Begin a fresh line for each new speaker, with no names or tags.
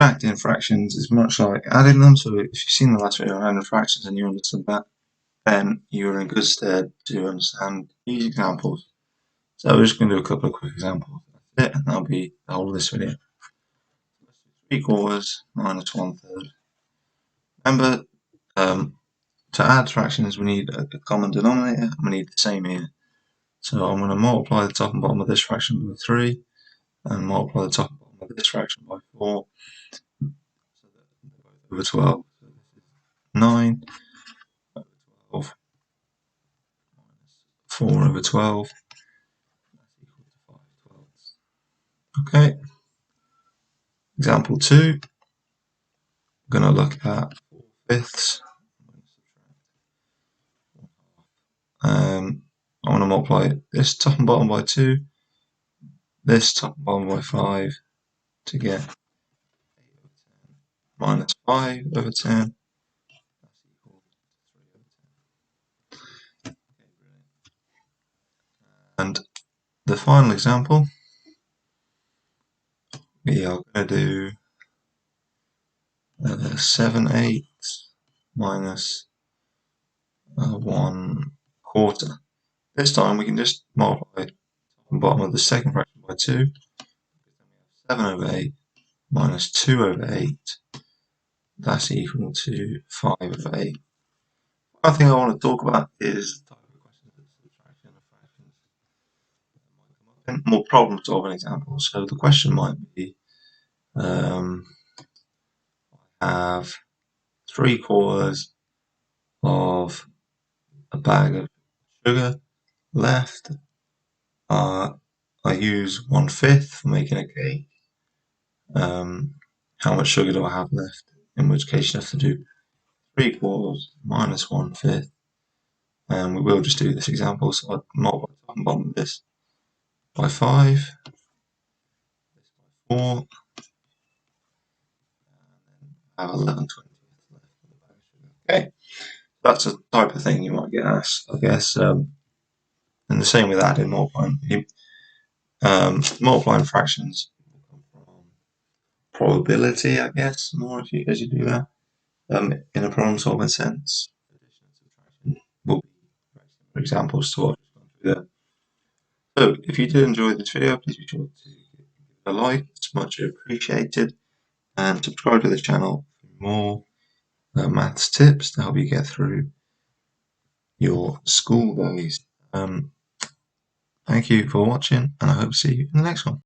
Subtracting fractions is much like adding them, so if you've seen the last video on adding fractions and you understood that, then you're in good stead to understand these examples. So we're just going to do a couple of quick examples. That's it, and that'll be the whole of this video. 3/4 minus 1/3. Remember, to add fractions we need a common denominator, and we need the same here. So I'm going to multiply the top and bottom of this fraction by 3, and multiply the top and bottom of this fraction by 4, so that they're both over 12. So this is 9 over 12 minus 4 over 12. That's equal to 5/12. Okay. Example 2. We're going to look at 4/5. I want to multiply this top and bottom by 2, this top and bottom by 5 to get 8 over 10 minus 5 over 10. That's equal to 3 over 10. Okay, brilliant. And the final example, we are going to do 7/8 minus 1/4. This time we can just multiply top and bottom of the second fraction by 2. Then we have 7/8 minus 2/8. That's equal to 5/8. One thing I want to talk about is the type of questions that subtraction of fractions might come up in, more problem solving examples. So the question might be, I have 3/4 of a bag of sugar left. I use 1/5 for making a cake. How much sugar do I have left? In which case you have to do 3/4 minus 1/5. And we will just do this example. So I'd multiply top and bottom of this by 5, this by 4, and then have 11/20 left of the bag of sugar. Okay, that's a type of thing you might get asked, I guess. And the same with adding, multiplying. Multiplying fractions will come from probability, I guess, more as you do that. In a problem solving sense, addition and subtraction will be very similar examples to what I've just gone through there. So if you did enjoy this video, please be sure to give it a like, it's much appreciated, and subscribe to the channel for more maths tips to help you get through your school days. Thank you for watching, and I hope to see you in the next one.